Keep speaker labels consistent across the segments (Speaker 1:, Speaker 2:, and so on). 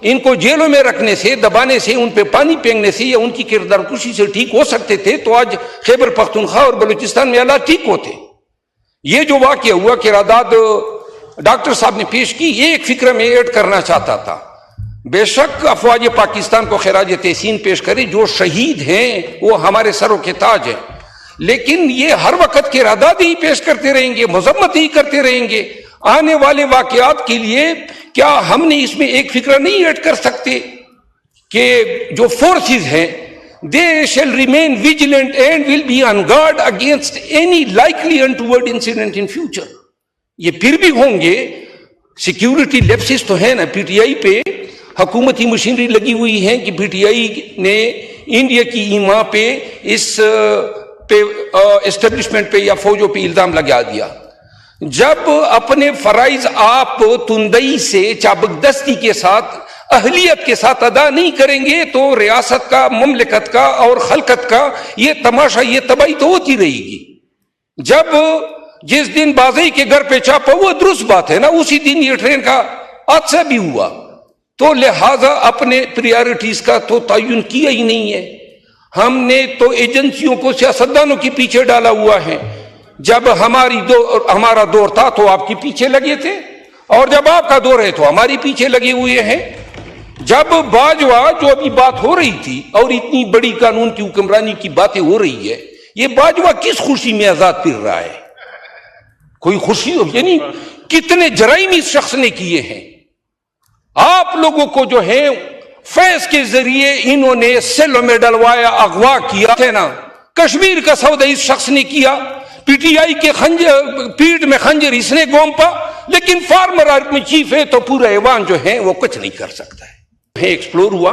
Speaker 1: ان کو جیلوں میں رکھنے سے، دبانے سے، ان پہ پانی پھینکنے سے یا ان کی کردار کشی سے ٹھیک ہو سکتے تھے تو آج خیبر پختونخوا اور بلوچستان میں حالات ٹھیک ہوتے۔ یہ جو واقعہ ہوا کہ اعداد ڈاکٹر صاحب نے پیش کی، یہ ایک فکر میں ایڈ کرنا چاہتا تھا۔ بے شک افواج پاکستان کو خراج تحسین پیش کرے، جو شہید ہیں وہ ہمارے سروں کے تاج ہیں، لیکن یہ ہر وقت کے اعداد ہی پیش کرتے رہیں گے، مذمت ہی کرتے رہیں گے۔ آنے والے واقعات کے لیے کیا ہم نے اس میں ایک فکر نہیں ایڈ کر سکتے کہ جو فورسز ہیں they shall remain vigilant and will be on guard against any likely untoward incident in future۔ یہ پھر بھی ہوں گے، سیکیورٹی لیپسز تو ہے نا، پی ٹی آئی پہ حکومتی مشینری لگی ہوئی ہیں کہ پی ٹی آئی نے انڈیا کی ایما پہ اس پہ اسٹیبلشمنٹ پہ یا فوجوں پہ الزام لگا دیا۔ جب اپنے فرائض آپ تندئی سے، چابکدستی کے ساتھ، اہلیت کے ساتھ ادا نہیں کریں گے تو ریاست کا، مملکت کا اور خلقت کا یہ تماشا، یہ تباہی تو ہوتی رہے گی۔ جب جس دن بازئی کے گھر پہ چھاپا، وہ درست بات ہے نا، اسی دن یہ ٹرین کا حادثہ بھی ہوا، تو لہذا اپنے پریارٹیز کا تو تعین کیا ہی نہیں ہے۔ ہم نے تو ایجنسیوں کو، سیاستدانوں کے پیچھے ڈالا ہوا ہے۔ جب ہمارا دور تھا تو آپ کے پیچھے لگے تھے، اور جب آپ کا دور ہے تو ہماری پیچھے لگے ہوئے ہیں۔ جب باجوہ جو ابھی بات ہو رہی تھی اور اتنی بڑی قانون کی حکمرانی کی باتیں ہو رہی ہے، یہ باجوہ کس خوشی میں آزاد پھر رہا ہے؟ کوئی خوشی، یعنی کتنے جرائم اس شخص نے کیے ہیں۔ آپ لوگوں کو جو ہے فیض کے ذریعے انہوں نے سیلوں میں ڈلوایا، اغوا کیا ہے نا۔ کشمیر کا سودا اس شخص نے کیا، پی ٹی آئی کے پیٹ میں خنجر اس نے گھونپا، لیکن فارمر آرمی چیف ہے تو پورا ایوان جو ہے وہ کچھ نہیں کر سکتا ہے۔ ایکسپلور ہوا،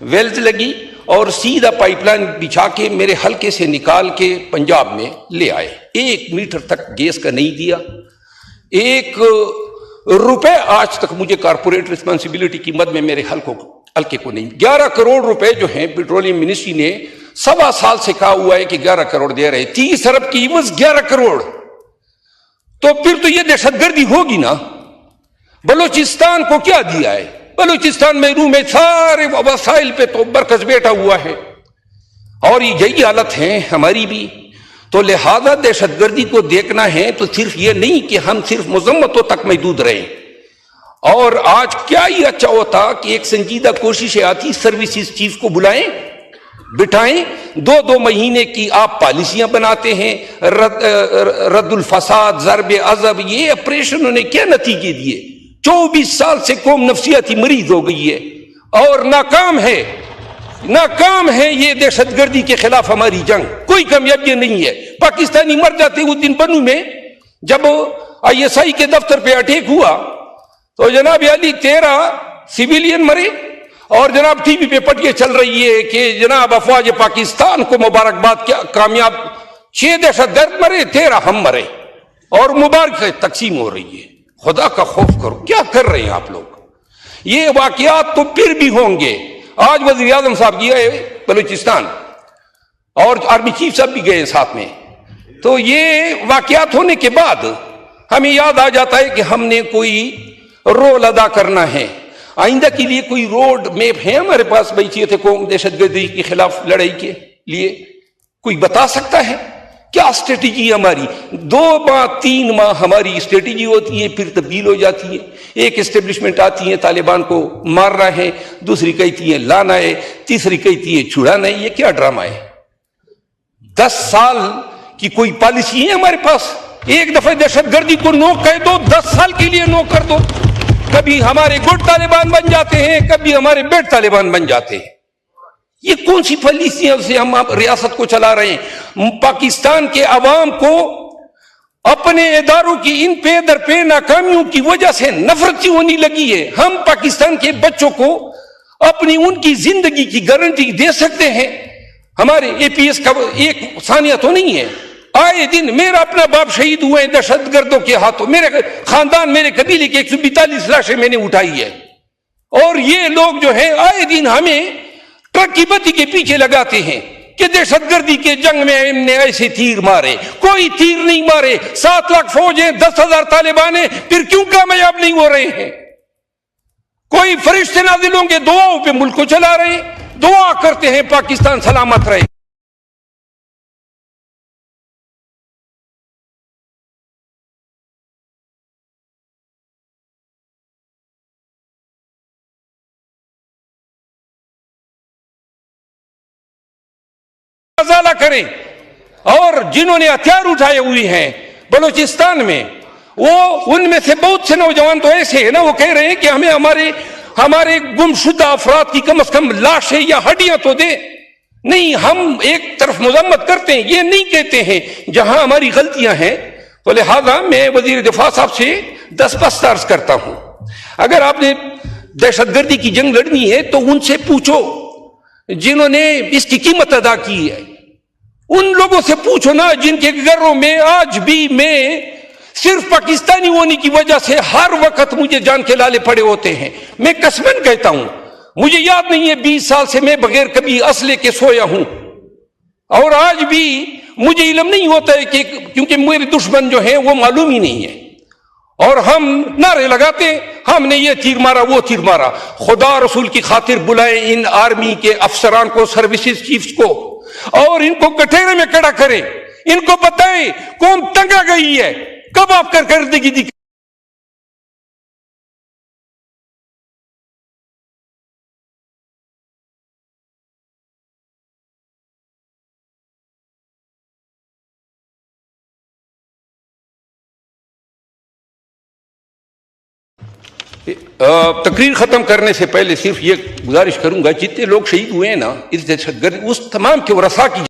Speaker 1: ویلز لگی اور سیدھا پائپ لائن بچھا کے میرے حلقے سے نکال کے پنجاب میں لے آئے۔ 1 میٹر تک گیس کا نہیں دیا، 1 روپے آج تک مجھے کارپوریٹ ریسپانسبلٹی کی مد میں میرے حلقے کو نہیں۔ 11 کروڑ روپے جو ہیں پیٹرولیم منسٹری نے 1.25 سال سے کہا ہوا ہے کہ 11 کروڑ دے رہے، 30 ارب کی عوض 11 کروڑ، تو پھر تو یہ دہشت گردی ہوگی نا۔ بلوچستان کو کیا دیا ہے؟ بلوچستان میں روم میں سارے وسائل پہ تو برکس بیٹھا ہوا ہے، اور یہی حالت ہے ہماری بھی۔ تو لہذا دہشت گردی کو دیکھنا ہے تو صرف یہ نہیں کہ ہم صرف مذمتوں تک محدود رہیں۔ اور آج کیا ہی اچھا ہوتا کہ ایک سنجیدہ کوشش آتی، سروسز چیف کو بلائیں، بٹھائیں، 2 مہینے کی آپ پالیسیاں بناتے ہیں، رد الفساد، ضرب عضب، یہ آپریشنوں نے کیا نتیجے دیے؟ 24 سال سے قوم نفسیاتی مریض ہو گئی ہے اور ناکام ہے یہ دہشت گردی کے خلاف ہماری جنگ، کوئی کامیابی نہیں ہے۔ پاکستانی مر جاتے۔ اس دن بنو میں جب ISI کے دفتر پہ اٹیک ہوا تو جناب علی 13 سویلین مرے، اور جناب ٹی وی پہ پٹیاں چل رہی ہے کہ جناب افواج پاکستان کو مبارکباد، کیا کامیاب، 6 دہشت گرد مرے، 13 ہم مرے، اور مبارک تقسیم ہو رہی ہے۔ خدا کا خوف کرو، کیا کر رہے ہیں آپ لوگ؟ یہ واقعات تو پھر بھی ہوں گے۔ آج وزیر اعظم صاحب گئے بلوچستان اور آرمی چیف صاحب بھی گئے ساتھ میں، تو یہ واقعات ہونے کے بعد ہمیں یاد آ جاتا ہے کہ ہم نے کوئی رول ادا کرنا ہے۔ آئندہ کے لیے کوئی روڈ میپ ہے ہمارے پاس؟ بھائی تھے قوم دہشت گردی کے خلاف لڑائی کے لیے کوئی بتا سکتا ہے کیا اسٹریٹجی ہماری؟ 2 ماہ 3 ماہ ہماری اسٹریٹجی ہوتی ہے، پھر تبدیل ہو جاتی ہے۔ ایک اسٹیبلشمنٹ آتی ہے طالبان کو مارنا ہے، دوسری کہتی ہے لانا ہے، تیسری کہتی ہے چھڑانا ہے۔ یہ کیا ڈرامہ ہے؟ 10 سال کی کوئی پالیسی ہے ہمارے پاس؟ ایک دفعہ دہشت گردی کو نو کہہ دو، 10 سال کے لیے نو کر دو۔ کبھی ہمارے گڈ طالبان بن جاتے ہیں، کبھی ہمارے بیڈ طالبان بن جاتے ہیں۔ یہ کون سی پالیسیاں سے ہم ریاست کو چلا رہے ہیں؟ پاکستان کے عوام کو اپنے اداروں کی ان پہ در پہ ناکامیوں کی وجہ سے نفرت سی ہونے لگی ہے۔ ہم پاکستان کے بچوں کو اپنی ان کی زندگی کی گارنٹی دے سکتے ہیں؟ ہمارے APS کا ایک ثانیہ تو نہیں ہے۔ آئے دن میرا اپنا باپ شہید ہوئے ہیں دہشت گردوں کے ہاتھوں، میرے خاندان، میرے قبیلے کی 142 لاشیں میں نے اٹھائی ہے، اور یہ لوگ جو ہیں آئے دن ہمیں ٹرک کی بتی کے پیچھے لگاتے ہیں کہ دہشت گردی کے جنگ میں ہم نے ایسے تیر مارے۔ کوئی تیر نہیں مارے۔ 7 لاکھ فوج ہیں، 10,000 طالبان ہیں، پھر کیوں کامیاب نہیں ہو رہے ہیں؟ کوئی فرشتے نازل ہوں گے دعاؤں پہ ملک کو چلا رہے ہیں, دعا کرتے ہیں پاکستان سلامت رہے. ازالہ کریں. اور جنہوں نے ہتھیار اٹھائے ہوئے ہیں بلوچستان میں, وہ ان میں سے بہت سے نوجوان تو ایسے ہیں نا, وہ کہہ رہے ہیں کہ ہمیں ہمارے گمشدہ افراد کی کم از کم لاشیں یا ہڈیاں تو دے. نہیں, ہم ایک طرف مذمت کرتے ہیں, یہ نہیں کہتے ہیں جہاں ہماری غلطیاں ہیں. تو لہذا میں وزیر دفاع صاحب سے دست عرض کرتا ہوں, اگر آپ نے دہشت گردی کی جنگ لڑنی ہے تو ان سے پوچھو جنہوں نے اس کی قیمت ادا کی ہے. ان لوگوں سے پوچھو نا جن کے گھروں میں آج بھی میں صرف پاکستانی ہونے کی وجہ سے ہر وقت مجھے جان کے لالے پڑے ہوتے ہیں. میں قسمن کہتا ہوں, مجھے یاد نہیں ہے 20 سال سے میں بغیر کبھی اسلحے کے سویا ہوں, اور آج بھی مجھے علم نہیں ہوتا ہے کہ کیونکہ میرے دشمن جو ہیں وہ معلوم ہی نہیں ہے. اور ہم نعرے لگاتے, ہم نے یہ تیر مارا وہ تیر مارا. خدا رسول کی خاطر بلائیں ان آرمی کے افسران کو, سروسز چیفز کو, اور ان کو کٹہرے میں کھڑا کریں, ان کو بتائیں کون تنگا گئی ہے, کب آپ کردگی دکھ. تقریر ختم کرنے سے پہلے صرف یہ گزارش کروں گا, جتنے لوگ شہید ہوئے ہیں نا اس دہشت گرد, اس تمام کے ورثاء کی